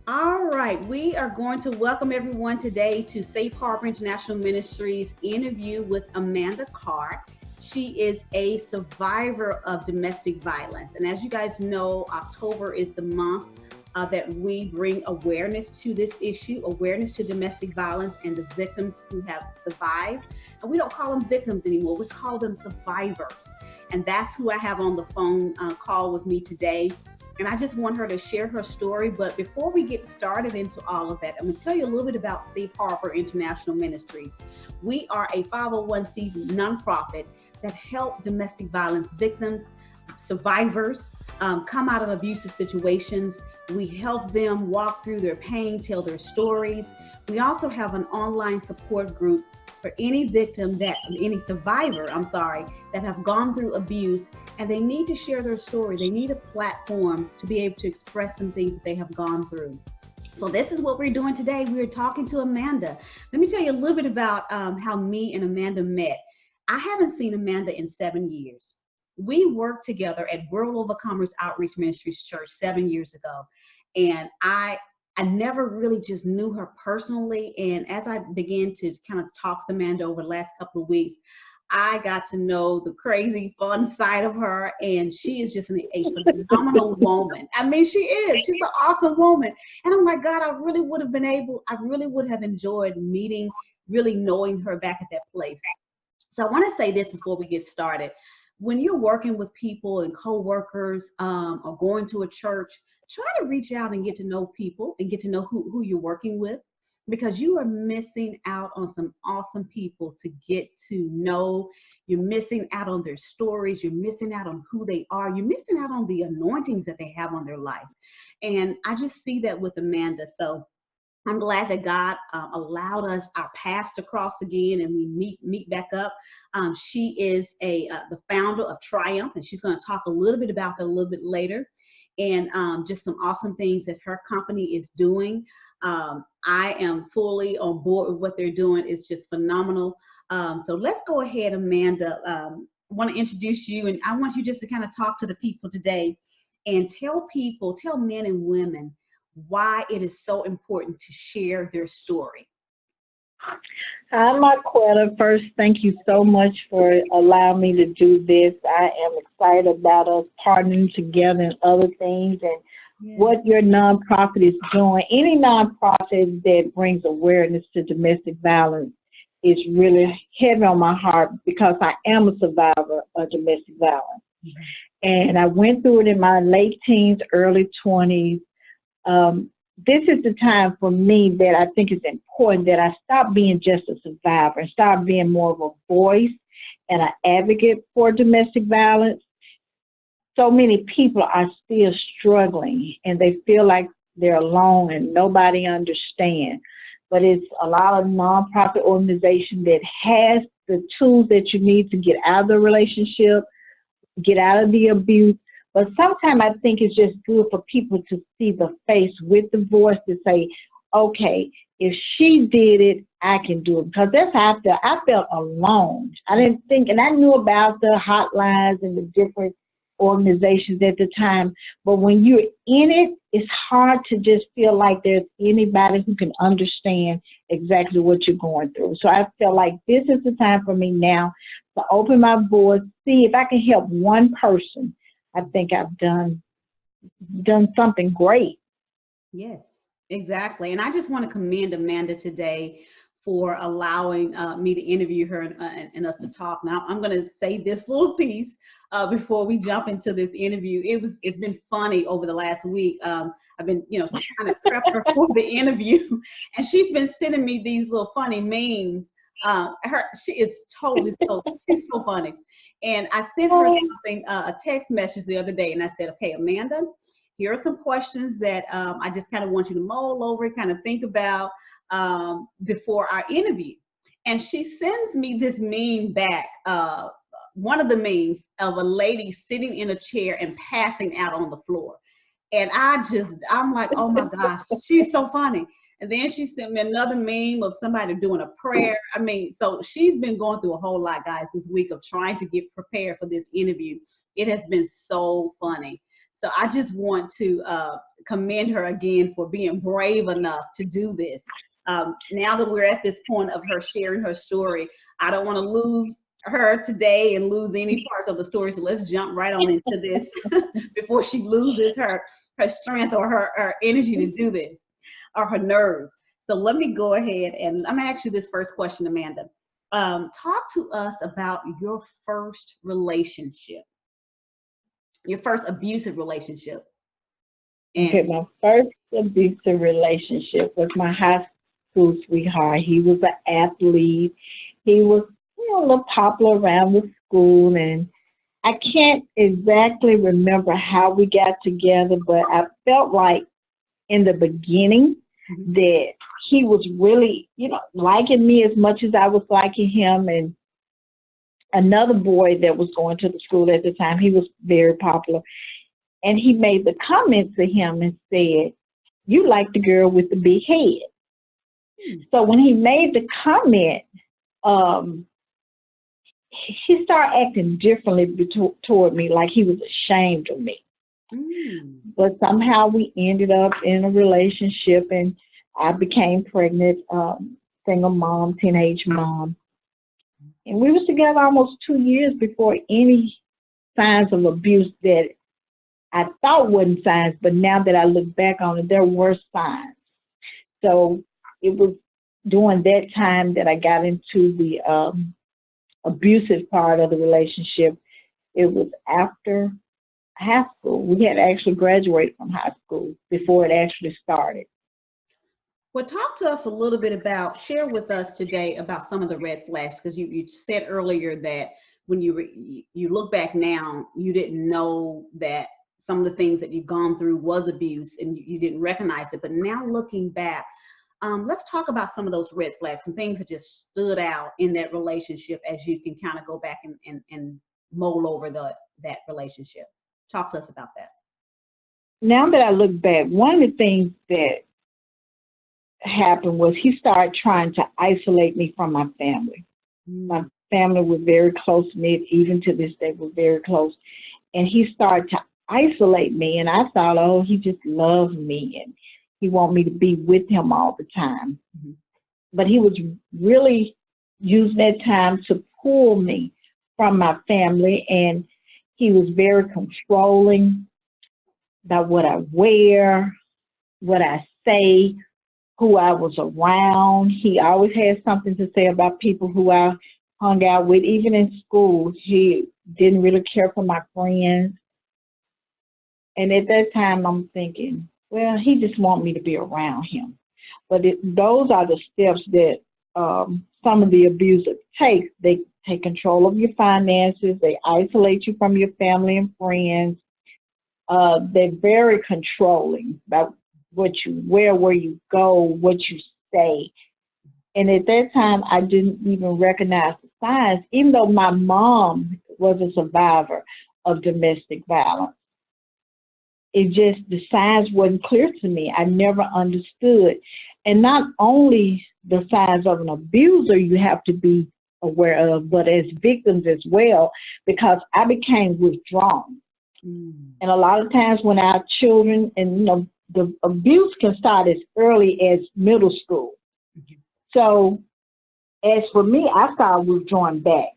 All right, we are going to welcome everyone today to Safe Harbor International Ministries interview with Amanda Carr. She is a survivor of domestic violence. And as you guys know, October is the month that we bring awareness to this issue, awareness to domestic violence and the victims who have survived. And we don't call them victims anymore, we call them survivors. And that's who I have on the phone call with me today. And I just want her to share her story. But before we get started into all of that, I'm going to tell you a little bit about Safe Harbor International Ministries. We are a 501c nonprofit that help domestic violence victims, survivors, come out of abusive situations. We help them walk through their pain, tell their stories. We also have an online support group for any victim any survivor, that have gone through abuse and they need to share their story. They need a platform to be able to express some things that they have gone through. So this is what we're doing today. We're talking to Amanda. Let me tell you a little bit about how me and Amanda met. I haven't seen Amanda in 7 years. We worked together at World Overcomers Outreach Ministries Church 7 years ago. And I never really just knew her personally. And as I began to kind of talk to Amanda over the last couple of weeks, I got to know the crazy, fun side of her. And she is just a phenomenal woman. I mean, she is. She's an awesome woman. And I'm like, God, I really would have enjoyed meeting, really knowing her back at that place. So I want to say this before we get started. When you're working with people and coworkers or going to a church, try to reach out and get to know people and get to know who you're working with, because you are missing out on some awesome people to get to know. You're missing out on their stories. You're missing out on who they are. You're missing out on the anointings that they have on their life. And I just see that with Amanda. So I'm glad that God allowed us our paths to cross again, and we meet back up. She is the founder of Triumph, and she's going to talk a little bit about that a little bit later, and just some awesome things that her company is doing. I am fully on board with what they're doing. It's just phenomenal. So let's go ahead, Amanda. I want to introduce you, and I want you just to kind of talk to the people today and tell men and women, why it is so important to share their story. Hi, Marquetta. First, thank you so much for allowing me to do this. I am excited about us partnering together and other things and what your nonprofit is doing. Any nonprofit that brings awareness to domestic violence is really heavy on my heart because I am a survivor of domestic violence. And I went through it in my late teens, early 20s. This is the time for me that I think is important that I stop being just a survivor and start being more of a voice and an advocate for domestic violence. So many people are still struggling and they feel like they're alone and nobody understands. But it's a lot of nonprofit organizations that has the tools that you need to get out of the relationship, get out of the abuse. But sometimes I think it's just good for people to see the face with the voice to say, okay, if she did it, I can do it. Because that's how I felt. I felt alone. I didn't think, and I knew about the hotlines and the different organizations at the time. But when you're in it, it's hard to just feel like there's anybody who can understand exactly what you're going through. So I felt like this is the time for me now to open my voice, see if I can help one person. I think I've done something great. Yes, exactly. And I just want to commend Amanda today for allowing me to interview her and us to talk. Now, I'm going to say this little piece before we jump into this interview. It's been funny over the last week. I've been, trying to prep her for the interview, and she's been sending me these little funny memes. She is she's so funny. And I sent her something, a text message the other day, and I said, okay, Amanda, here are some questions that I just kind of want you to mull over, kind of think about before our interview. And she sends me this meme back, one of the memes of a lady sitting in a chair and passing out on the floor. And I'm like, oh my gosh, she's so funny. And then she sent me another meme of somebody doing a prayer. I mean, so she's been going through a whole lot, guys, this week of trying to get prepared for this interview. It has been so funny. So I just want to commend her again for being brave enough to do this. Now that we're at this point of her sharing her story, I don't want to lose her today and lose any parts of the story. So let's jump right on into this before she loses her strength or her energy to do this, or her nerve. So let me go ahead and I'm gonna ask you this first question, Amanda. Talk to us about your first relationship, your first abusive relationship. And Okay, my first abusive relationship was my high school sweetheart. He was an athlete. He was, a little popular around the school, and I can't exactly remember how we got together, but I felt like in the beginning that he was really, liking me as much as I was liking him. And another boy that was going to the school at the time, he was very popular. And he made the comment to him and said, "You like the girl with the big head." So when he made the comment, he started acting differently toward me, like he was ashamed of me. But somehow we ended up in a relationship, and I became pregnant, single mom, teenage mom. And we was together almost 2 years before any signs of abuse that I thought wasn't signs, but now that I look back on it, there were signs. So it was during that time that I got into the abusive part of the relationship. It was after high school. We had actually graduated from high school before it actually started. Well, talk to us a little bit about, share with us today about some of the red flags, because you said earlier that when you look back now, you didn't know that some of the things that you've gone through was abuse and you didn't recognize it. But now looking back, let's talk about some of those red flags, some things that just stood out in that relationship as you can kind of go back and mull over that relationship. Talk to us about that. Now that I look back, one of the things that happened was he started trying to isolate me from my family. My family was very close-knit, even to this day, we're very close. And he started to isolate me, and I thought, oh, he just loves me, and he wanted me to be with him all the time. But he was really using that time to pull me from my family, and he was very controlling about what I wear, what I say, who I was around. He always had something to say about people who I hung out with. Even in school, he didn't really care for my friends. And at that time, I'm thinking, well, he just wants me to be around him. But those are the steps that some of the abusers take. They take control of your finances. They isolate you from your family and friends. They're very controlling about what you wear, where you go, what you say. And at that time, I didn't even recognize the signs, even though my mom was a survivor of domestic violence. It just, the signs wasn't clear to me. I never understood. And not only the signs of an abuser you have to be aware of, but as victims as well, because I became withdrawn. And a lot of times when our children, and the abuse can start as early as middle school. So as for me, I started withdrawing back.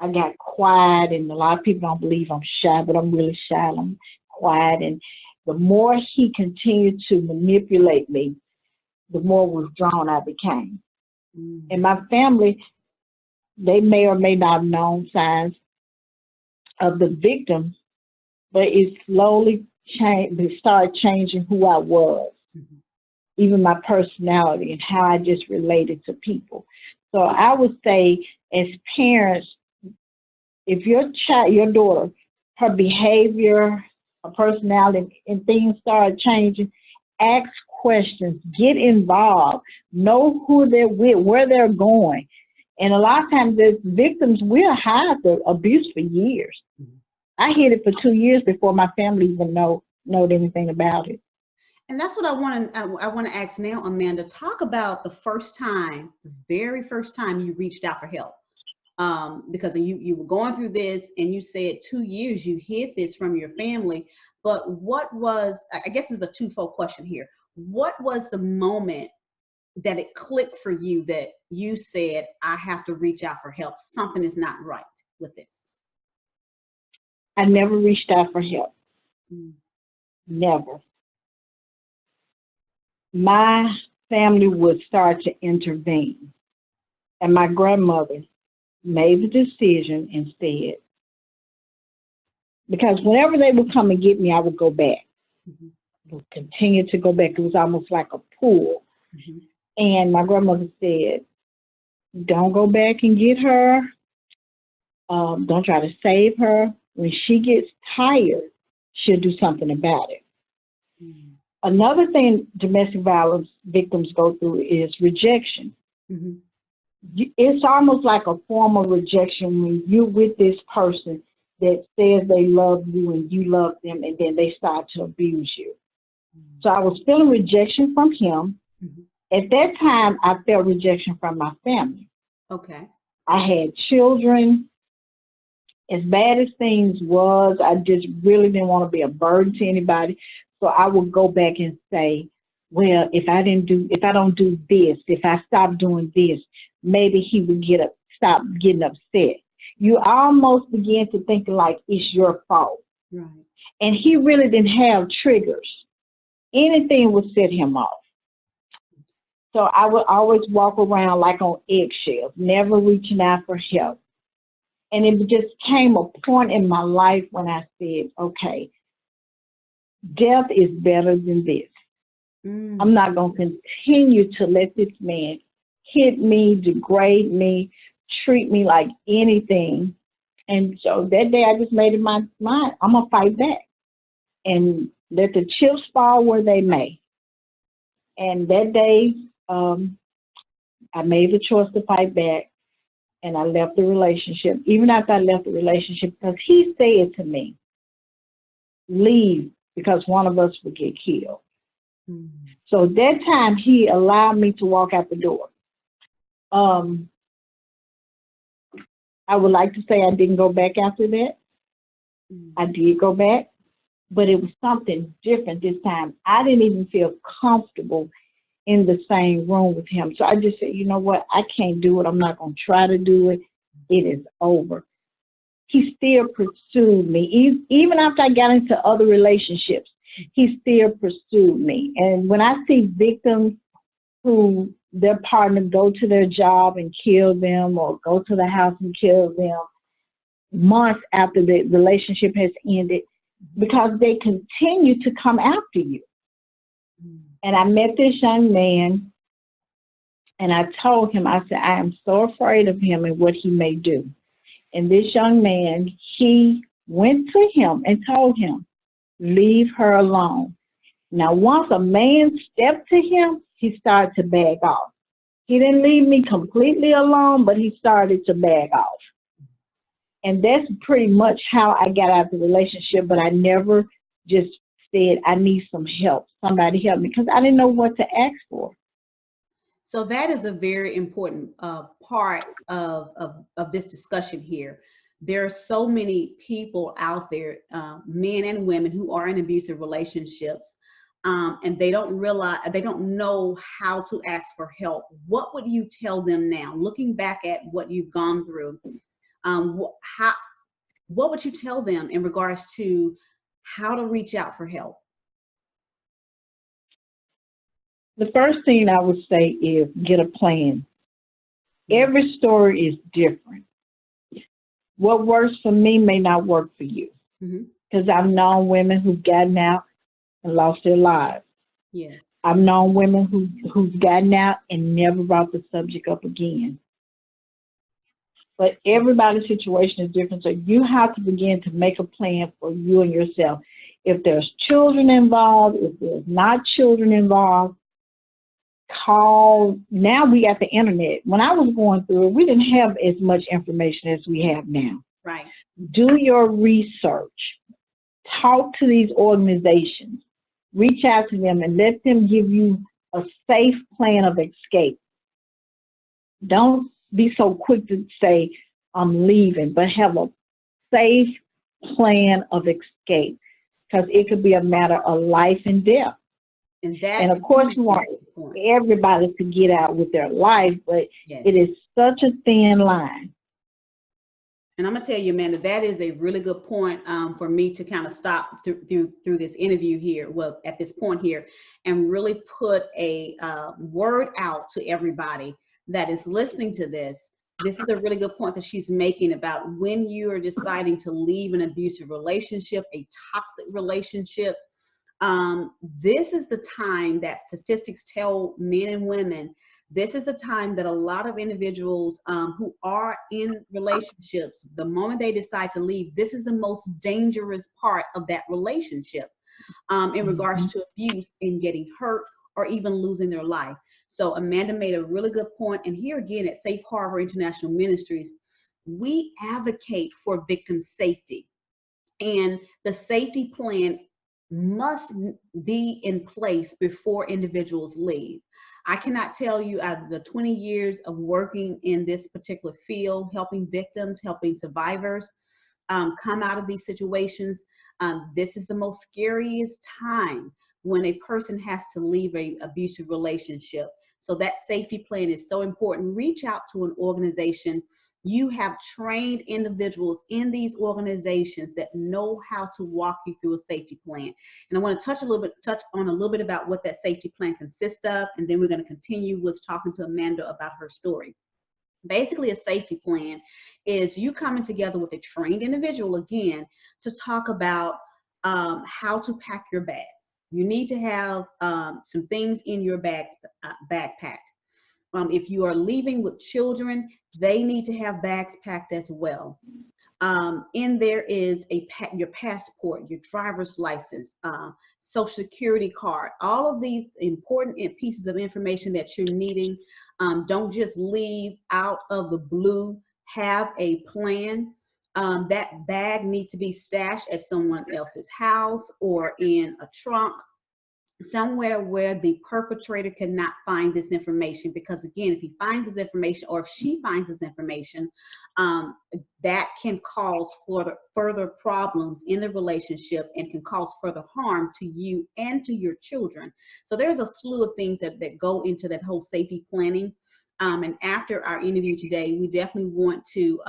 I got quiet, and a lot of people don't believe I'm shy, but I'm really shy. I'm quiet. And the more he continued to manipulate me, the more withdrawn I became. And my family, they may or may not have known signs of the victims, but it slowly changed. They started changing who I was, even my personality and how I just related to people. So I would say, as parents, if your child, your daughter, her behavior, her personality, and things start changing, ask questions, get involved, know who they're with, where they're going. And a lot of times, the victims will hide the abuse for years. I hid it for 2 years before my family even knowed anything about it. And that's what I want to ask now, Amanda. Talk about the first time, the very first time you reached out for help. because you were going through this, and you said 2 years you hid this from your family. But what was, I guess it's a twofold question here. What was the moment that it clicked for you that you said, I have to reach out for help? Something is not right with this. I never reached out for help. Mm. Never. My family would start to intervene. And my grandmother made the decision instead. Because whenever they would come and get me, I would go back. Mm-hmm. I would continue to go back. It was almost like a pull. Mm-hmm. And my grandmother said, don't go back and get her. Don't try to save her. When she gets tired, she'll do something about it. Mm-hmm. Another thing domestic violence victims go through is rejection. Mm-hmm. It's almost like a form of rejection when you're with this person that says they love you and you love them, and then they start to abuse you. Mm-hmm. So I was feeling rejection from him. Mm-hmm. At that time, I felt rejection from my family. Okay. I had children. As bad as things was, I just really didn't want to be a burden to anybody. So I would go back and say, well, if I don't do this, if I stop doing this, maybe he would stop getting upset. You almost begin to think like it's your fault. Right. And he really didn't have triggers. Anything would set him off. So I would always walk around like on eggshells, never reaching out for help. And it just came a point in my life when I said, okay, death is better than this. Mm. I'm not going to continue to let this man hit me, degrade me, treat me like anything. And so that day I just made it my mind, I'm going to fight back and let the chips fall where they may. And that day I made the choice to fight back. And I left the relationship. Even after I left the relationship, because he said to me, leave, because one of us would get killed. Mm-hmm. So that time, he allowed me to walk out the door. I would like to say I didn't go back after that. Mm-hmm. I did go back, but it was something different this time. I didn't even feel comfortable in the same room with him. So I just said, you know what? I can't do it. I'm not going to try to do it. It is over. He still pursued me. Even after I got into other relationships, he still pursued me. And when I see victims who their partner go to their job and kill them, or go to the house and kill them months after the relationship has ended, because they continue to come after you. And I met this young man, and I told him, I said, I am so afraid of him and what he may do. And this young man, he went to him and told him, leave her alone. Now, once a man stepped to him, he started to back off. He didn't leave me completely alone, but he started to back off. And that's pretty much how I got out of the relationship, but I never just said, I need some help. Somebody help me, because I didn't know what to ask for. So that is a very important part of this discussion here. There are so many people out there, men and women, who are in abusive relationships, and they don't realize, they don't know how to ask for help. What would you tell them now, looking back at what you've gone through? What would you tell them in regards to how to reach out for help? The first thing I would say is get a plan. Every story is different. What works for me may not work for you. Because I've known women who've gotten out and lost their lives. Yes. I've known women who've gotten out and never brought the subject up again. But everybody's situation is different, so you have to begin to make a plan for you and yourself. If there's children involved, if there's not children involved, call. Now we got the internet. When I was going through it, we didn't have as much information as we have now. Right. Do your research. Talk to these organizations. Reach out to them and let them give you a safe plan of escape. Don't be so quick to say, I'm leaving, but have a safe plan of escape because it could be a matter of life and death. And that, And of course, we want everybody to get out with their life, but yes, it is such a thin line. And I'm gonna tell you, Amanda, that is a really good point for me to kind of stop through this interview here. Well, at this point here, and really put a word out to everybody that is listening to this. This is a really good point that she's making about when you are deciding to leave an abusive relationship, a toxic relationship. This is the time that statistics tell men and women, this is the time that a lot of individuals who are in relationships, the moment they decide to leave, this is the most dangerous part of that relationship in regards to abuse and getting hurt or even losing their life. So Amanda made a really good point. And here again at Safe Harbor International Ministries, we advocate for victim safety. And the safety plan must be in place before individuals leave. I cannot tell you, out of the 20 years of working in this particular field, helping victims, helping survivors come out of these situations, this is the most scariest time when a person has to leave an abusive relationship. So that safety plan is so important. Reach out to an organization. You have trained individuals in these organizations that know how to walk you through a safety plan. And I want to touch on a little bit about what that safety plan consists of, and then we're going to continue with talking to Amanda about her story. Basically, a safety plan is you coming together with a trained individual again to talk about how to pack your bags. You need to have some things in your backpack. If you are leaving with children, they need to have bags packed as well. In there is your passport, your driver's license, social security card, all of these important pieces of information that you're needing. Don't just leave out of the blue. Have a plan. That bag needs to be stashed at someone else's house or in a trunk, somewhere where the perpetrator cannot find this information. Because again, if he finds this information or if she finds this information, that can cause further problems in the relationship and can cause further harm to you and to your children. So there's a slew of things that go into that whole safety planning. And after our interview today, we definitely want to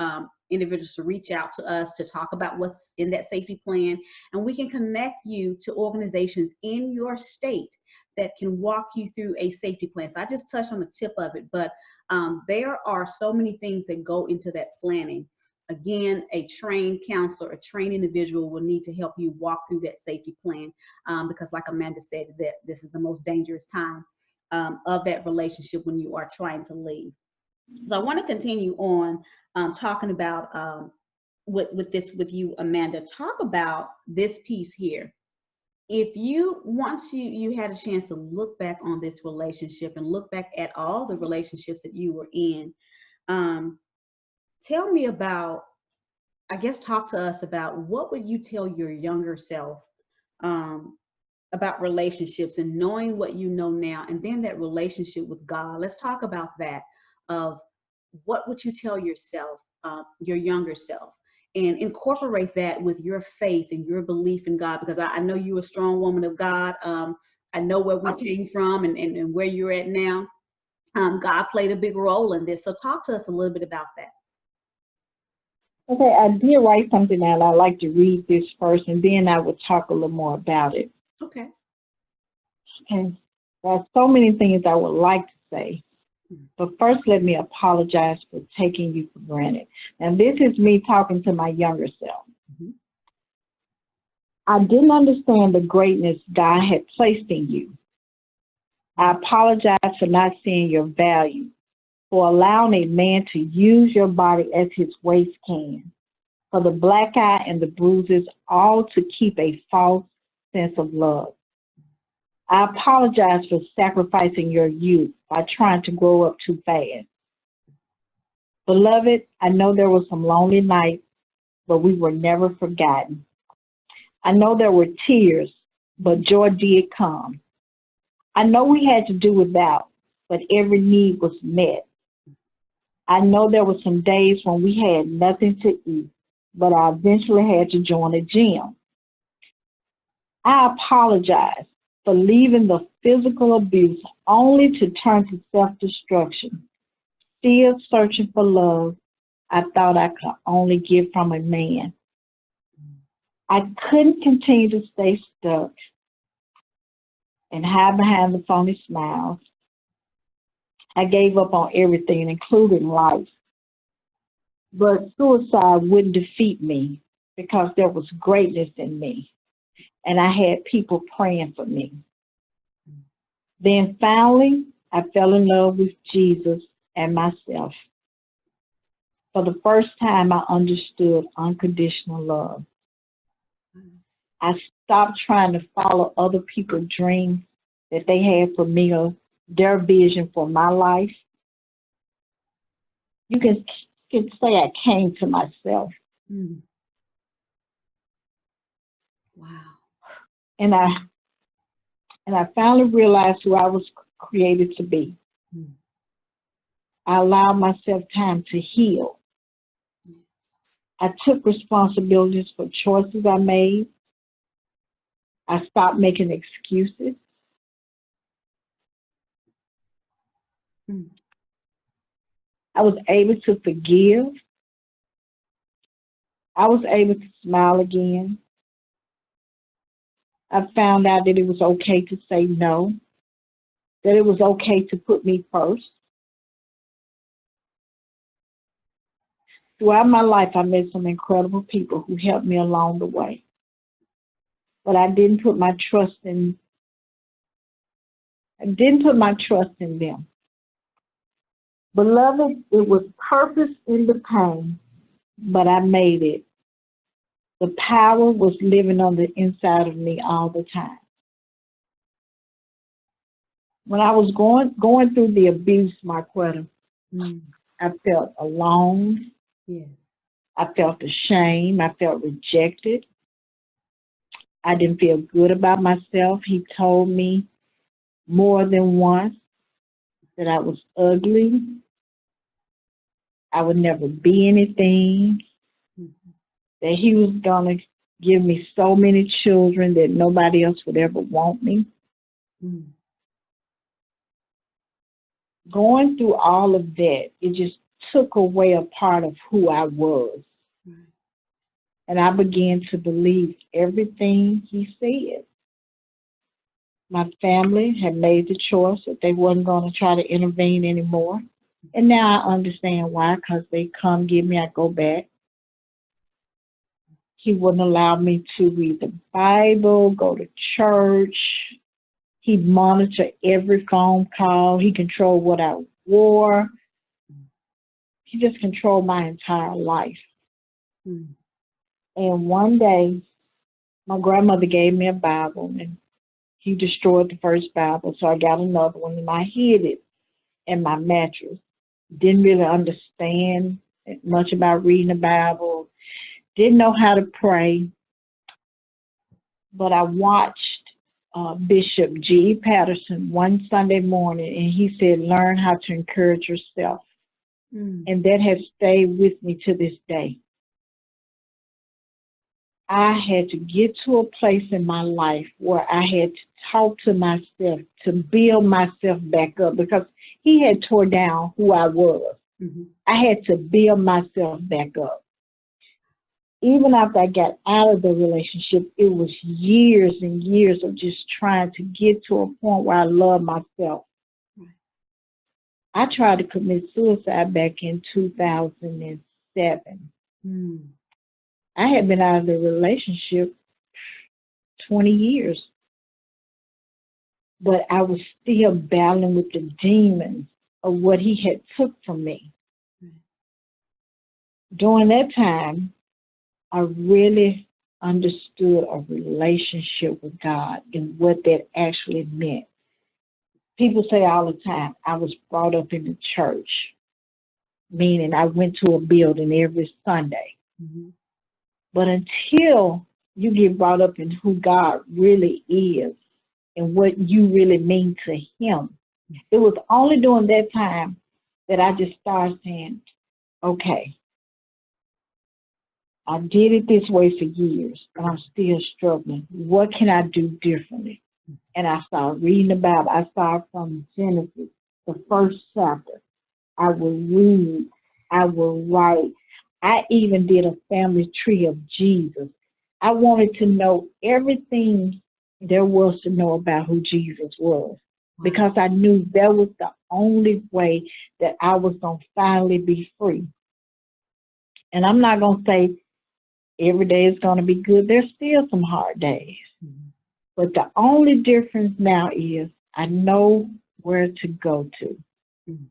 individuals to reach out to us to talk about what's in that safety plan, and we can connect you to organizations in your state that can walk you through a safety plan. So I just touched on the tip of it, but there are so many things that go into that planning. Again, a trained counselor, a trained individual will need to help you walk through that safety plan because like Amanda said, that this is the most dangerous time of that relationship when you are trying to leave. So I want to continue on talking about with you, Amanda. Talk about this piece here. If you once you had a chance to look back on this relationship and look back at all the relationships that you were in, tell me about. I guess talk to us about what would you tell your younger self about relationships and knowing what you know now, and then that relationship with God. Let's talk about that. Of what would you tell yourself, your younger self, and incorporate that with your faith and your belief in God, because I know you're a strong woman of God. I know where we came from and where you're at now. God played a big role in this. So talk to us a little bit about that. Okay, I did write something out. I'd like to read this first, and then I will talk a little more about it. Okay. Okay. There's so many things I would like to say. But first, let me apologize for taking you for granted. And this is me talking to my younger self. Mm-hmm. I didn't understand the greatness God had placed in you. I apologize for not seeing your value, for allowing a man to use your body as his waist can, for the black eye and the bruises, all to keep a false sense of love. I apologize for sacrificing your youth by trying to grow up too fast. Beloved, I know there were some lonely nights, but we were never forgotten. I know there were tears, but joy did come. I know we had to do without, but every need was met. I know there were some days when we had nothing to eat, but I eventually had to join a gym. I apologize for leaving the physical abuse only to turn to self-destruction. Still searching for love I thought I could only get from a man. I couldn't continue to stay stuck and hide behind the phony smiles. I gave up on everything, including life. But suicide wouldn't defeat me because there was greatness in me, and I had people praying for me. Then finally, I fell in love with Jesus and myself. For the first time, I understood unconditional love. I stopped trying to follow other people's dreams that they had for me or their vision for my life. You can say I came to myself. Mm. Wow. And I finally realized who I was created to be. Mm. I allowed myself time to heal. I took responsibilities for choices I made. I stopped making excuses. Mm. I was able to forgive. I was able to smile again. I found out that it was okay to say no, that it was okay to put me first. Throughout my life, I met some incredible people who helped me along the way. But I didn't put my trust in them. Beloved, it was purpose in the pain, but I made it. The power was living on the inside of me all the time. When I was going through the abuse, Marquetta, I felt alone. Yes. I felt ashamed. I felt rejected. I didn't feel good about myself. He told me more than once that I was ugly. I would never be anything. That he was going to give me so many children that nobody else would ever want me. Going through all of that, it just took away a part of who I was. And I began to believe everything he said. My family had made the choice that they wasn't going to try to intervene anymore. And now I understand why, because they come get me, I go back. He wouldn't allow me to read the Bible, go to church. He monitored every phone call. He controlled what I wore. He just controlled my entire life. And one day, my grandmother gave me a Bible, and he destroyed the first Bible, so I got another one, and I hid it in my mattress. Didn't really understand much about reading the Bible. Didn't know how to pray. But I watched Bishop G. Patterson one Sunday morning, and he said, learn how to encourage yourself. And that has stayed with me to this day. I had to get to a place in my life where I had to talk to myself to build myself back up, because he had tore down who I was. I had to build myself back up. Even after I got out of the relationship, it was years and years of just trying to get to a point where I loved myself. I tried to commit suicide back in 2007. I had been out of the relationship 20 years, but I was still battling with the demons of what he had took from me. During that time, I really understood a relationship with God and what that actually meant. People say all the time, I was brought up in the church, meaning I went to a building every Sunday. But until you get brought up in who God really is and what you really mean to him, it was only during that time that I just started saying, okay, I did it this way for years, and I'm still struggling. What can I do differently? And I started reading the Bible. I started from Genesis, the first chapter. I will read. I will write. I even did a family tree of Jesus. I wanted to know everything there was to know about who Jesus was because I knew that was the only way that I was going to finally be free. And I'm not going to say every day is going to be good. There's still some hard days. Mm-hmm. But the only difference now is I know where to go to. Mm-hmm.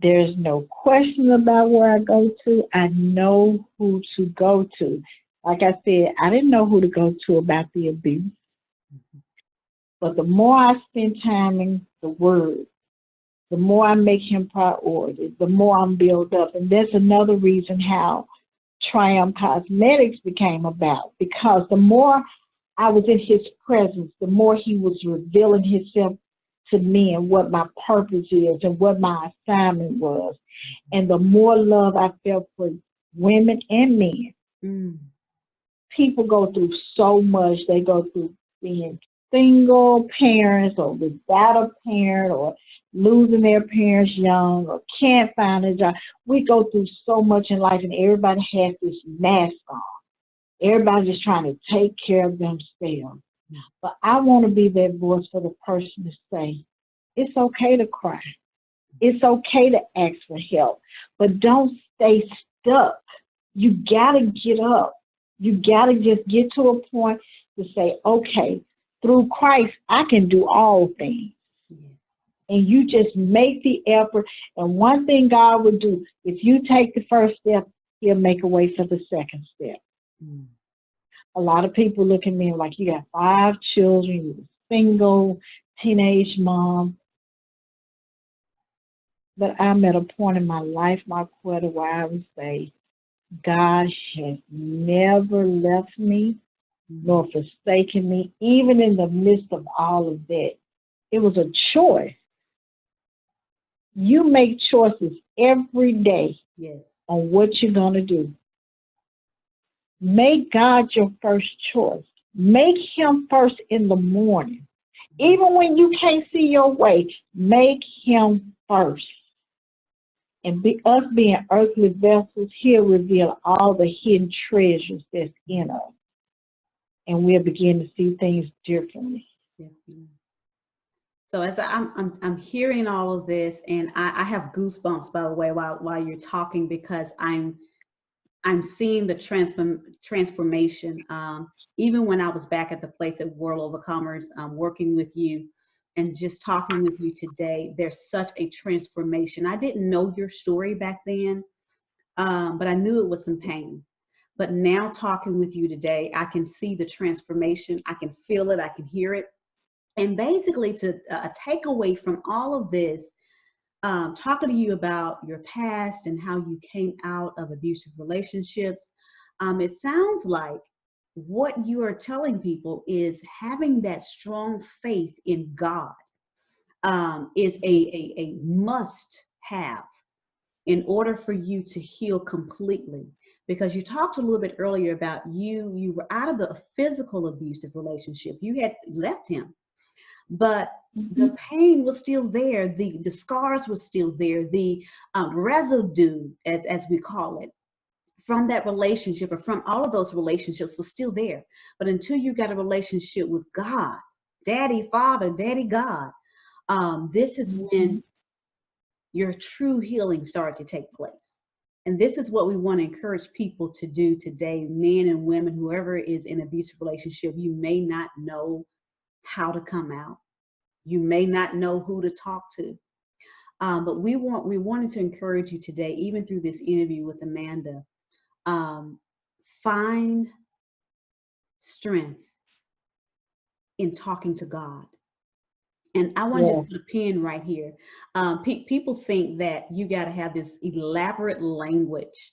There's no question about where I go to. I know who to go to. Like I said, I didn't know who to go to about the abuse. Mm-hmm. But the more I spend time in the Word, the more I make Him priority, the more I'm built up. And that's another reason how Triumph Cosmetics became about, because the more I was in His presence, the more He was revealing Himself to me and what my purpose is and what my assignment was. And the more love I felt for women and men. Mm. People go through so much. They go through being single parents or without a parent or losing their parents young or can't find a job. We go through so much in life, and everybody has this mask on. Everybody's just trying to take care of themselves. But I want to be that voice for the person to say, it's okay to cry. It's okay to ask for help. But don't stay stuck. You got to get up. You got to just get to a point to say, okay, through Christ, I can do all things. And you just make the effort. And one thing God will do, if you take the first step, He'll make a way for the second step. Mm. A lot of people look at me like, you got 5 children, you're single, teenage mom. But I'm at a point in my life, Marquetta, where I would say, God has never left me nor forsaken me, even in the midst of all of that. It was a choice. You make choices every day on what you're going to do. Make God your first choice. Make Him first in the morning. Even when you can't see your way, make Him first. And us being earthly vessels, He'll reveal all the hidden treasures that's in us. And we'll begin to see things differently. So as I'm hearing all of this, and I have goosebumps, by the way, while you're talking, because I'm seeing the transformation. Even when I was back at the place at World Overcomers, working with you and just talking with you today, there's such a transformation. I didn't know your story back then, but I knew it was some pain. But now talking with you today, I can see the transformation. I can feel it. I can hear it. And basically, to take away from all of this, talking to you about your past and how you came out of abusive relationships, it sounds like what you are telling people is having that strong faith in God is a must have in order for you to heal completely. Because you talked a little bit earlier about you were out of the physical abusive relationship. You had left him. But the pain was still there, the scars were still there, the residue, as we call it, from that relationship or from all of those relationships was still there. But until you got a relationship with God, Daddy, Father, Daddy, God, this is when your true healing started to take place. And this is what we want to encourage people to do today, men and women, whoever is in an abusive relationship. You may not know how to come out. You may not know who to talk to, but we wanted to encourage you today, even through this interview with Amanda, find strength in talking to God. And I want to just put a pin right here. People think that you got to have this elaborate language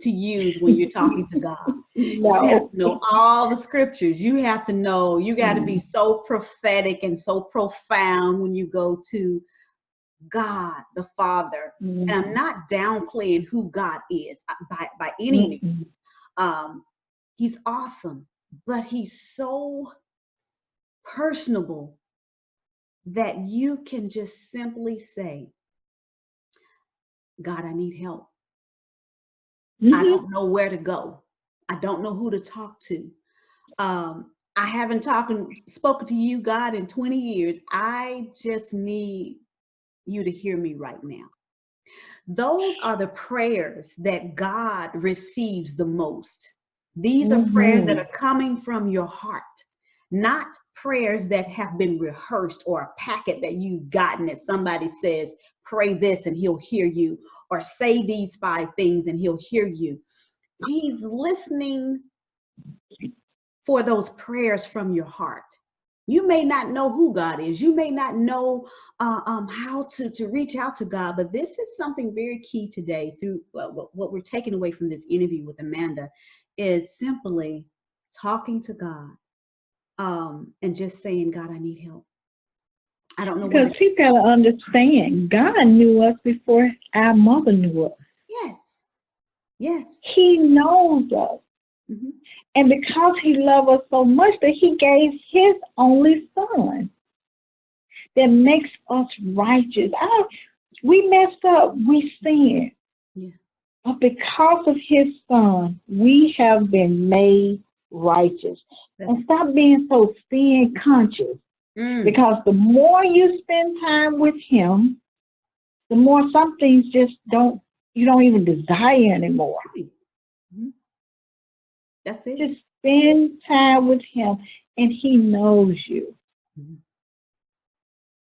to use when you're talking to God. You have to know all the scriptures. You have to know, you got to be so prophetic and so profound when you go to God the Father. And I'm not downplaying who God is by any means. He's awesome, but he's so personable that you can just simply say, God, I need help. I don't know where to go. I don't know who to talk to. I haven't spoken to you, God, in 20 years. I just need you to hear me right now. Those are the prayers that God receives the most. These are prayers that are coming from your heart, not prayers that have been rehearsed or a packet that you've gotten that somebody says, pray this and he'll hear you, or say these 5 things and he'll hear you. He's listening for those prayers from your heart. You may not know who God is. You may not know how to reach out to God, but this is something very key today through what we're taking away from this interview with Amanda is simply talking to God and just saying, God, I need help. I don't know. Because you got to understand, God knew us before our mother knew us. Yes. Yes. He knows us. And because he loved us so much that he gave his only son that makes us righteous. We messed up, we sinned. Yeah. But because of his son, we have been made righteous. And stop being so sin conscious. Because the more you spend time with him, the more some things you don't even desire anymore. That's it. Just spend time with him, and he knows you.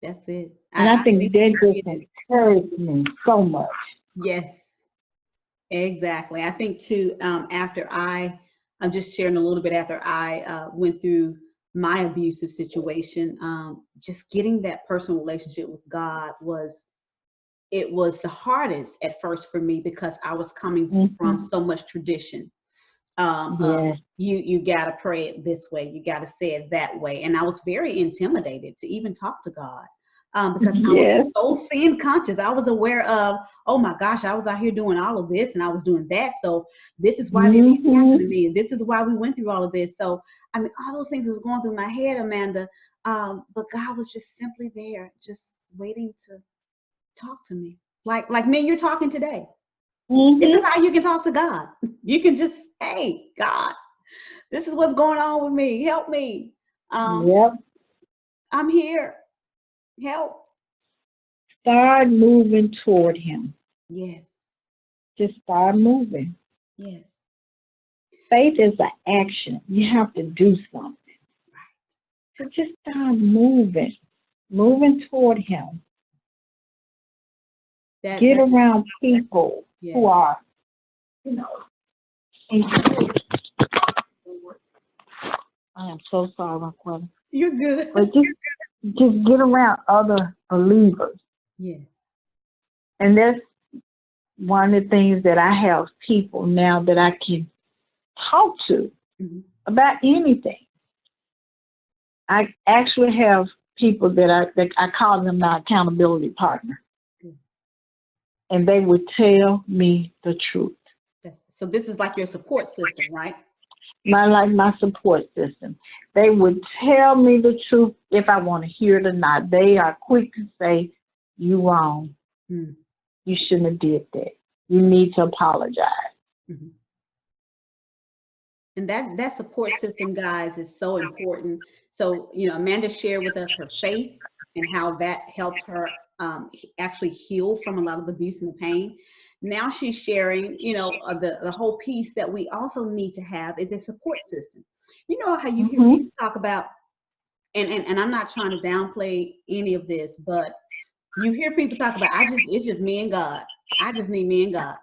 That's it. And I think that just encouraged me so much. Yes, exactly. I think too, after I'm just sharing a little bit after I went through my abusive situation, just getting that personal relationship with God was the hardest at first for me because I was coming from so much tradition. You got to pray it this way. You got to say it that way. And I was very intimidated to even talk to God because I was so sin conscious. I was aware of, oh my gosh, I was out here doing all of this and I was doing that. So this is why this happened to me. And this is why we went through all of this. So, I mean, all those things was going through my head, Amanda. But God was just simply there, just waiting to talk to me. Like me and you're talking today. This is how you can talk to God. You can just, hey, God, this is what's going on with me. Help me. I'm here. Help. Start moving toward him. Yes. Just start moving. Yes. Faith is an action. You have to do something. Right. So just start moving toward him. Get around people who are, I am so sorry, Raquel. You're good. But just get around other believers. Yes. And that's one of the things that I have people now that I can talk to about anything. I actually have people that I call them my accountability partner. And they would tell me the truth. So this is like your support system, right? My support system. They would tell me the truth if I want to hear it or not. They are quick to say, you wrong. You shouldn't have did that. You need to apologize. And that support system, guys, is so important. So, Amanda shared with us her faith and how that helped her actually heal from a lot of abuse and pain. Now she's sharing, the whole piece that we also need to have is a support system. You know how you hear people talk about, and I'm not trying to downplay any of this, but you hear people talk about, it's just me and God. I just need me and God.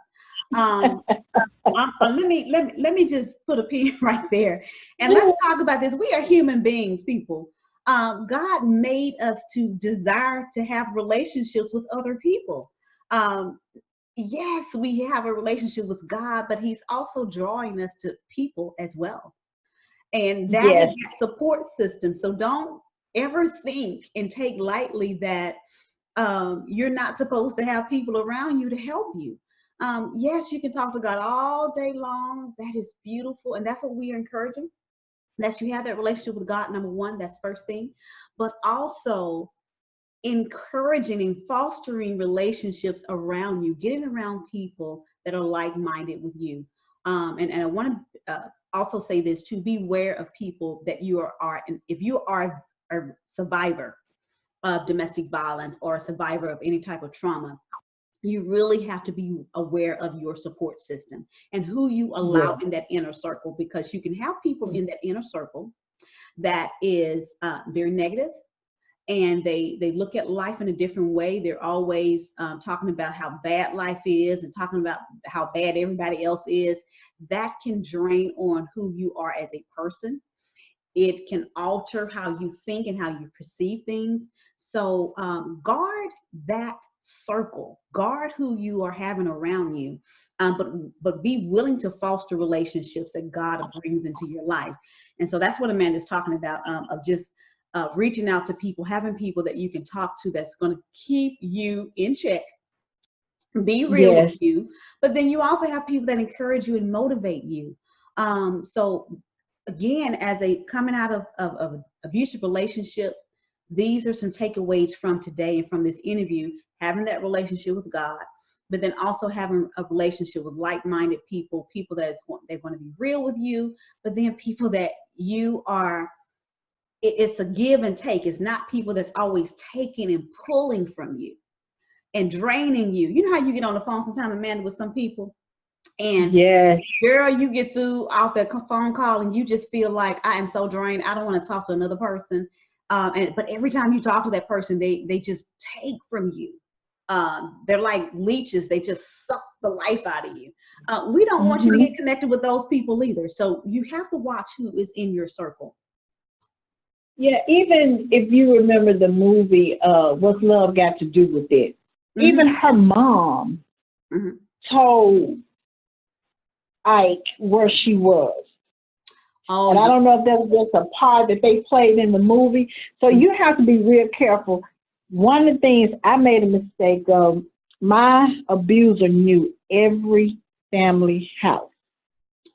Let me just put a pin right there, and let's talk about this. We are human beings, people. God made us to desire to have relationships with other people. Yes, we have a relationship with God, but he's also drawing us to people as well. And that is that support system. So don't ever think and take lightly that You're not supposed to have people around you to help you. Yes, you can talk to God all day long. That is beautiful. And that's what we are encouraging, that you have that relationship with God, number one, that's first thing. But also encouraging and fostering relationships around you, getting around people that are like-minded with you. And I want to also say this too: beware of people that you are and if you are a survivor of domestic violence or a survivor of any type of trauma, you really have to be aware of your support system and who you allow Yeah. in that inner circle, because you can have people in that inner circle that is very negative, and they look at life in a different way. They're always talking about how bad life is and talking about how bad everybody else is. That can drain on who you are as a person. It can alter how you think and how you perceive things. So guard that circle, guard who you are having around you, but be willing to foster relationships that God brings into your life. And so that's what Amanda's talking about, of just reaching out to people, having people that you can talk to that's going to keep you in check, be real with Yes. you, but then you also have people that encourage you and motivate you. So again, as a coming out of an abusive relationship, these are some takeaways from today and from this interview: having that relationship with God, but then also having a relationship with like-minded people, people that they're going to be real with you, but then people that you are, it's a give and take. It's not people that's always taking and pulling from you and draining you. You know how you get on the phone sometime, Amanda, with some people, and Yes. girl, you get through off that phone call and you just feel like, I am so drained, I don't want to talk to another person. But every time you talk to that person, they just take from you. They're like leeches. They just suck the life out of you. We don't want you to Hmm. get connected with those people either. So you have to watch who is in your circle. Yeah, even if you remember the movie, What's Love Got to Do with It? Even Hmm. her mom Hmm. told Ike where she was. Oh, And I yeah. don't know if that was just a part that they played in the movie. So you have to be real careful. One of the things I made a mistake of, my abuser knew every family house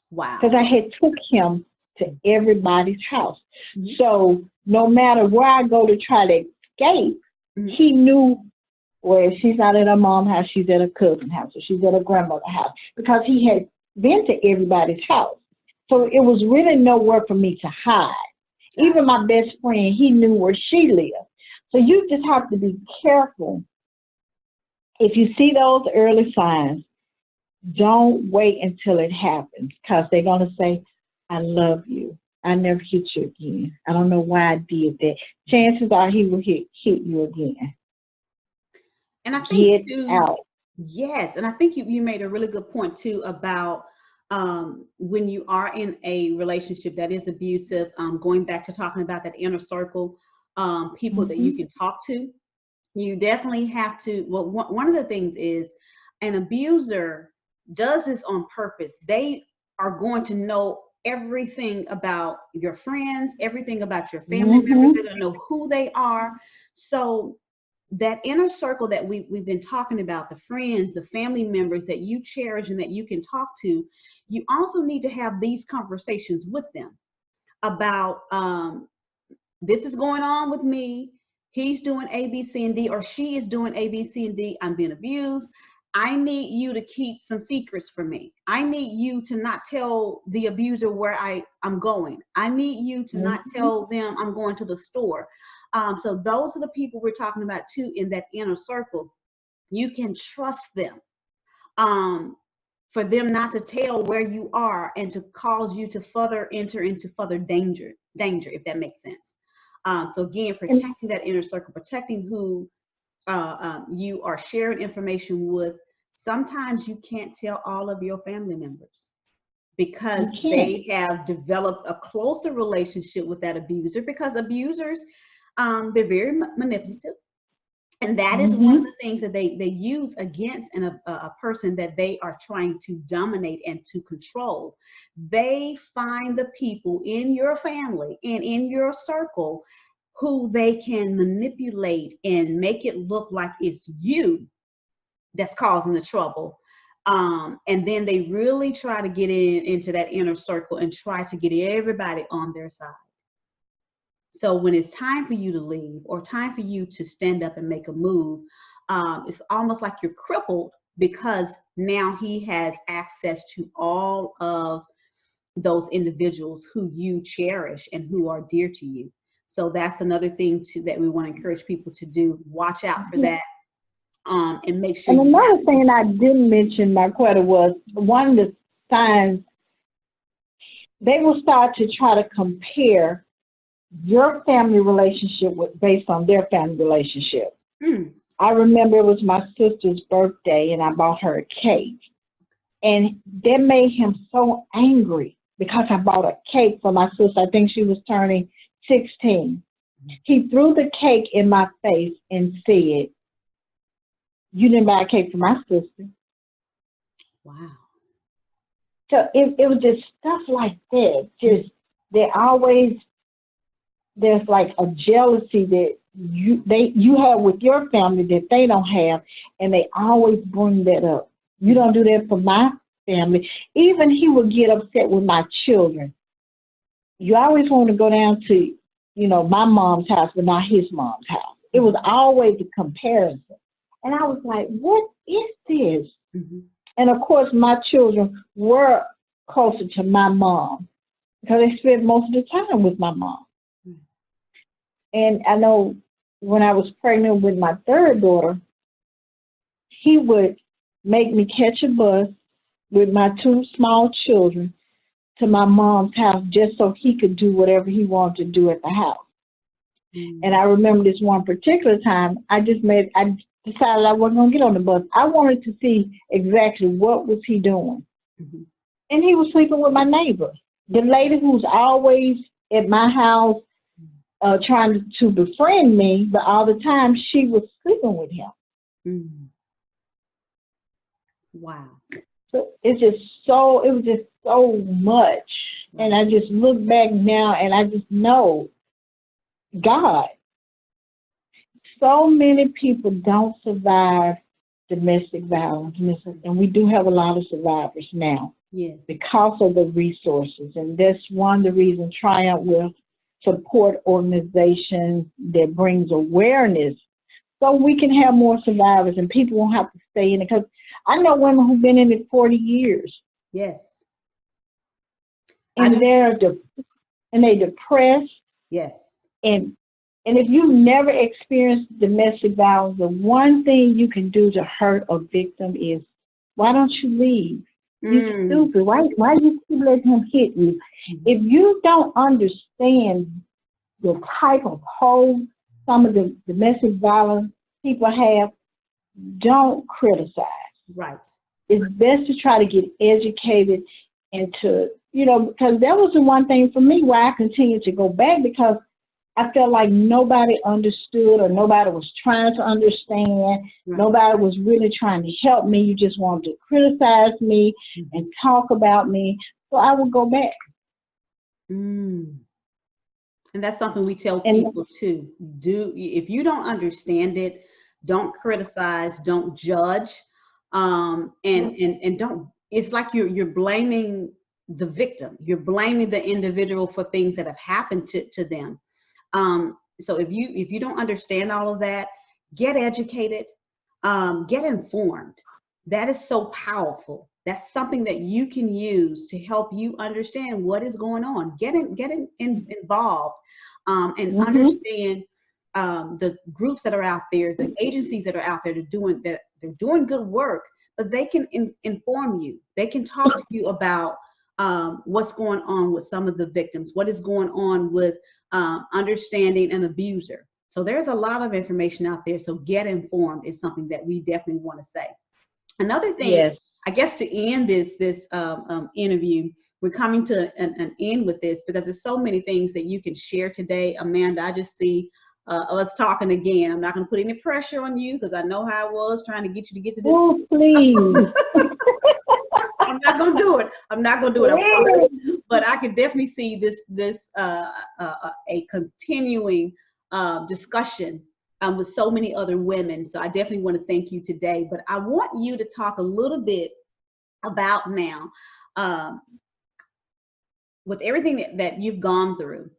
because Wow. I had took him to everybody's house. Hmm. So no matter where I go to try to escape, Hmm. he knew, well, if she's not at her mom's house, she's at her cousin's house, or she's at her grandmother's house, because he had been to everybody's house. So it was really nowhere for me to hide. Got Even my best friend, he knew where she lived. So you just have to be careful. If you see those early signs, don't wait until it happens, because they're going to say, I love you. I never hit you again. I don't know why I did that. Chances are he will hit you again. And I think Get too, out. yes, and I think you made a really good point too about when you are in a relationship that is abusive, going back to talking about that inner circle, people that you Hmm. can talk to. You definitely have to. Well, one of the things is an abuser does this on purpose. They are going to know everything about your friends, everything about your family members. They're Hmm. going to know who they are. So that inner circle that we've been talking about, the friends, the family members that you cherish and that you can talk to, you also need to have these conversations with them about, this is going on with me. He's doing A, B, C, and D, or she is doing A, B, C, and D. I'm being abused. I need you to keep some secrets from me. I need you to not tell the abuser where I'm going. I need you to not Hmm. tell them I'm going to the store. So those are the people we're talking about too in that inner circle. You can trust them, um, for them not to tell where you are and to cause you to further enter into further danger, if that makes sense. So again, And protecting that inner circle, protecting who you are sharing information with. Sometimes you can't tell all of your family members because you can't. they have developed a closer relationship with that abuser, because abusers, they're very manipulative, and that is one of Hmm. the things that they use against a person that they are trying to dominate and to control. They find the people in your family and in your circle who they can manipulate and make it look like it's you that's causing the trouble. And then they really try to get into that inner circle and try to get everybody on their side. So when it's time for you to leave or time for you to stand up and make a move, it's almost like you're crippled because now he has access to all of those individuals who you cherish and who are dear to you. So that's another thing that we want to encourage people to do. Watch out for that, and make sure. And another thing I didn't mention, Marquetta, was one of the signs they will start to try to compare your family relationship based on their family relationship. I remember it was my sister's birthday and I bought her a cake. And that made him so angry because I bought a cake for my sister. I think she was turning 16. He threw the cake in my face and said, "You didn't buy a cake for my sister." Wow. So it was just stuff like that. Just there's like a jealousy that you have with your family that they don't have, and they always bring that up. You don't do that for my family. Even he would get upset with my children. You always want to go down to, my mom's house, but not his mom's house. It was always a comparison. And I was like, what is this? Mm-hmm. And of course, my children were closer to my mom because they spent most of the time with my mom. Mm-hmm. And I know when I was pregnant with my third daughter, he would make me catch a bus with my two small children to my mom's house just so he could do whatever he wanted to do at the house. Mm-hmm. And I remember this one particular time, I decided I wasn't going to get on the bus. I wanted to see exactly what was he doing. Mm-hmm. And he was sleeping with my neighbor, the lady who's always at my house trying to befriend me, but all the time she was sleeping with him. Mm-hmm. Wow. So it was just so much. And I just look back now and I just know God. So many people don't survive domestic violence, and we do have a lot of survivors now. Yes. Because of the resources. And that's one of the reasons Triumph will support organizations that brings awareness so we can have more survivors and people won't have to stay in it. Because I know women who've been in it 40 years. Yes. And they're depressed. Yes. And if you've never experienced domestic violence, the one thing you can do to hurt a victim is, why don't you leave? You're stupid. Why you keep letting him hit you? If you don't understand the type of hold some of the domestic violence people have, don't criticize. Right. It's best to try to get educated and to, because that was the one thing for me why I continued to go back, because I felt like nobody understood or nobody was trying to understand. Right. Nobody was really trying to help me. You just wanted to criticize me and talk about me. So I would go back. And that's something we tell people too. If you don't understand it, don't criticize, don't judge, and don't. It's like you're blaming the victim. You're blaming the individual for things that have happened to them. So if you don't understand all of that, get educated, get informed. That is so powerful. That's something that you can use to help you understand what is going on. Get involved, and understand the groups that are out there, the agencies that are out there they're doing good work, but they can inform you. They can talk to you about what's going on with some of the victims, what is going on with understanding an abuser. So there's a lot of information out there. So get informed is something that we definitely want to say. Another thing, yes. I guess to end this interview, we're coming to an end with this because there's so many things that you can share today. Amanda, I just see us talking again. I'm not going to put any pressure on you because I know how it was trying to get you to get to this. Oh, please. I'm not going to do it. I'm not going to do it. But I can definitely see this a continuing discussion with so many other women. So I definitely want to thank you today. But I want you to talk a little bit about now, with everything that you've gone through,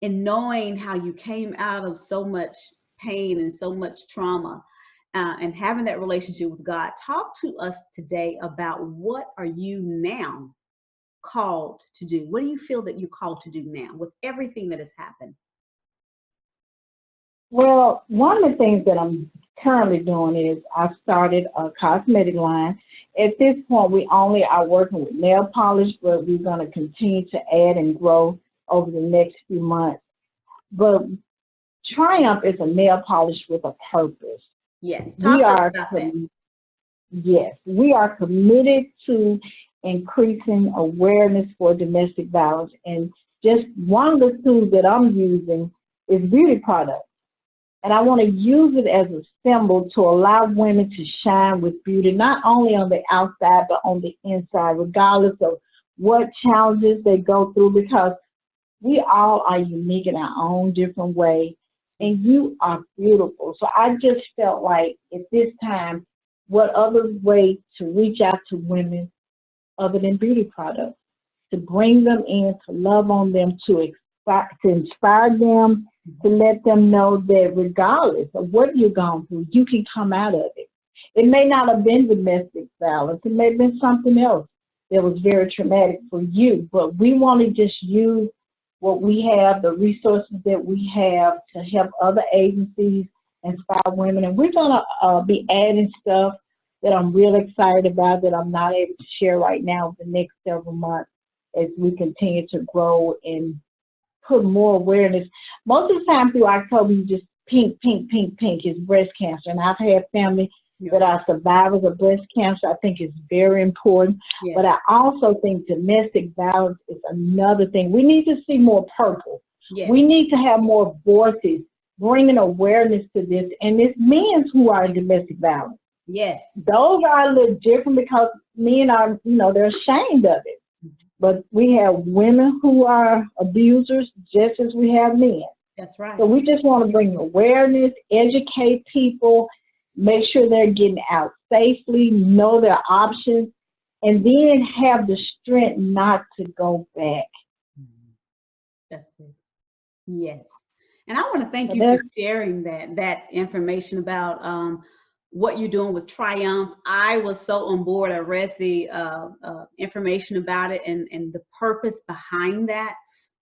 and knowing how you came out of so much pain and so much trauma, and having that relationship with God. Talk to us today about what are you now called to do? What do you feel that you're called to do now with everything that has happened? Well, one of the things that I'm currently doing is I've started a cosmetic line. At this point, we only are working with nail polish, but we're going to continue to add and grow over the next few months. But Triumph is a nail polish with a purpose. Yes, We talk to us are, about that. yes, we are committed to increasing awareness for domestic violence. And just one of the tools that I'm using is beauty products. And I want to use it as a symbol to allow women to shine with beauty, not only on the outside, but on the inside, regardless of what challenges they go through, because we all are unique in our own different way, and you are beautiful. So I just felt like at this time, what other way to reach out to women other than beauty products, to bring them in, to love on them, to inspire them, to let them know that regardless of what you've gone through, you can come out of it. It may not have been domestic violence. It may have been something else that was very traumatic for you, but we want to just use what we have, the resources that we have to help other agencies inspire women. And we're going to be adding stuff that I'm real excited about that I'm not able to share right now for the next several months as we continue to grow and put more awareness. Most of the time through October, you just pink is breast cancer. And I've had family that are survivors of breast cancer. I think it's very important. Yeah. But I also think domestic violence is another thing. We need to see more purple. Yes. We need to have more voices bringing awareness to this. And it's men who are in domestic violence. Yes. Those are a little different because men are, they're ashamed of it. But we have women who are abusers just as we have men. That's right. So we just want to bring awareness, educate people, make sure they're getting out safely, know their options, and then have the strength not to go back. That's it. Yes. And I want to thank you for sharing that information about what you're doing with Triumph. I was so on board. I read the information about it and the purpose behind that.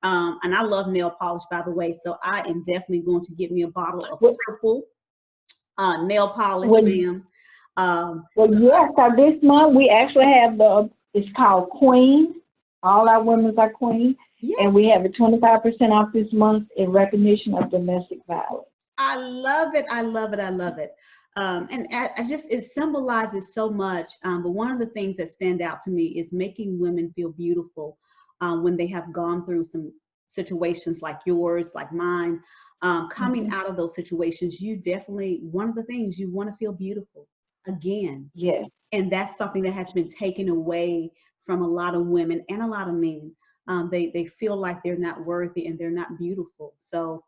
And I love nail polish, by the way, so I am definitely going to get me a bottle of purple nail polish, ma'am. Well, yes, so this month we actually have it's called Queen. All our women are Queen. Yes. And we have a 25% off this month in recognition of domestic violence. I love it. I love it. I love it. And it symbolizes so much. But one of the things that stand out to me is making women feel beautiful when they have gone through some situations like yours, like mine. Coming out of those situations, one of the things you want to feel beautiful again. Yes. And that's something that has been taken away from a lot of women and a lot of men. They feel like they're not worthy and they're not beautiful. So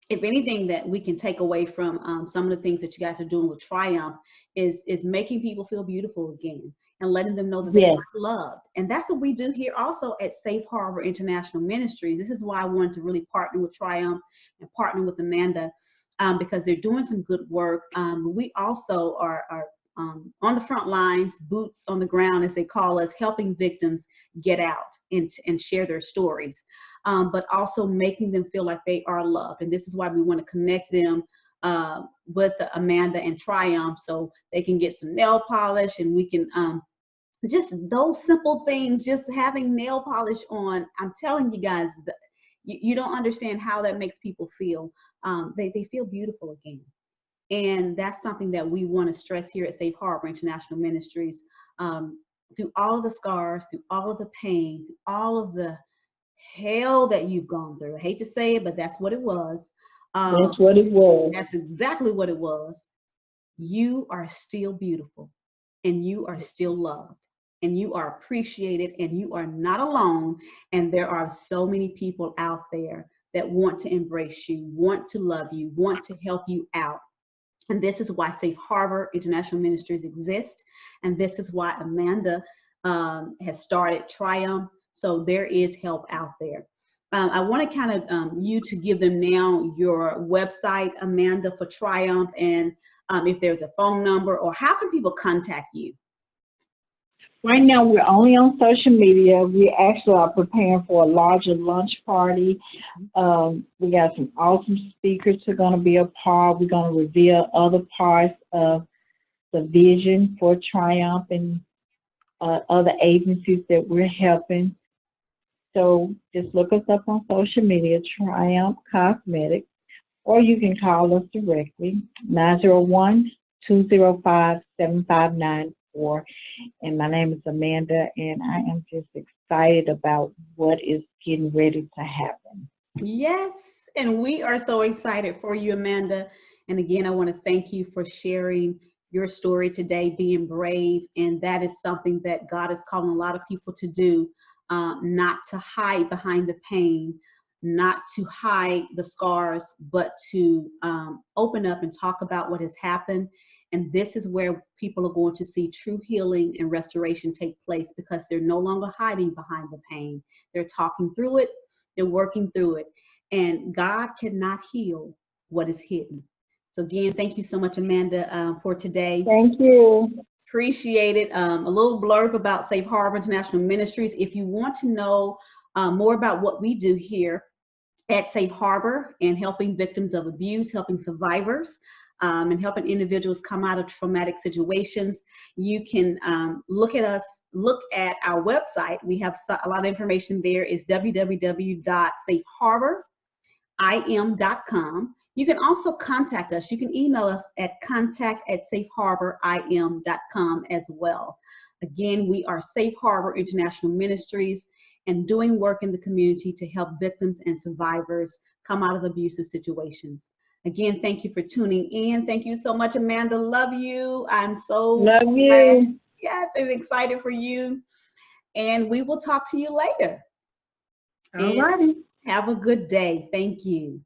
if anything that we can take away from some of the things that you guys are doing with Triumph is making people feel beautiful again and letting them know that they are loved. And that's what we do here also at Safe Harbor International Ministries. This is why I wanted to really partner with Triumph and partner with Amanda because they're doing some good work. We also are on the front lines, boots on the ground, as they call us, helping victims get out and share their stories, but also making them feel like they are loved. And this is why we want to connect them with Amanda and Triumph so they can get some nail polish and we can just those simple things, just having nail polish on. I'm telling you guys, you don't understand how that makes people feel. They feel beautiful again. And that's something that we want to stress here at Safe Harbor International Ministries. Through all of the scars, through all of the pain, through all of the hell that you've gone through. I hate to say it, but that's what it was. That's what it was. That's exactly what it was. You are still beautiful and you are still loved and you are appreciated and you are not alone. And there are so many people out there that want to embrace you, want to love you, want to help you out. And this is why Safe Harbor International Ministries exists. And this is why Amanda has started Triumph. So there is help out there. I want to kind of you to give them now your website, Amanda, for Triumph, and if there's a phone number, or how can people contact you? Right now, we're only on social media. We actually are preparing for a larger lunch party. We got some awesome speakers who are going to be a part. We're going to reveal other parts of the vision for Triumph and other agencies that we're helping. So just look us up on social media, Triumph Cosmetics, or you can call us directly, 901-205-7594. And my name is Amanda, and I am just excited about what is getting ready to happen. Yes, and we are so excited for you, Amanda. And again, I want to thank you for sharing your story today, being brave. And that is something that God is calling a lot of people to do, not to hide behind the pain, not to hide the scars, but to open up and talk about what has happened. And this is where people are going to see true healing and restoration take place, because they're no longer hiding behind the pain. They're talking through it. They're working through it. And God cannot heal what is hidden. So again, thank you so much, Amanda, for today. Thank you. Appreciate it. A little blurb about Safe Harbor International Ministries. If you want to know more about what we do here at Safe Harbor and helping victims of abuse, helping survivors, and helping individuals come out of traumatic situations, you can look at us, look at our website. We have a lot of information there. Is www.safeharborim.com. You can also contact us. You can email us at contact@safeharborim.com as well. Again, we are Safe Harbor International Ministries and doing work in the community to help victims and survivors come out of abusive situations. Again, thank you for tuning in. Thank you so much, Amanda. Love you. I'm so Love glad. you. Yes, I'm excited for you. And we will talk to you later. All righty. Have a good day. Thank you.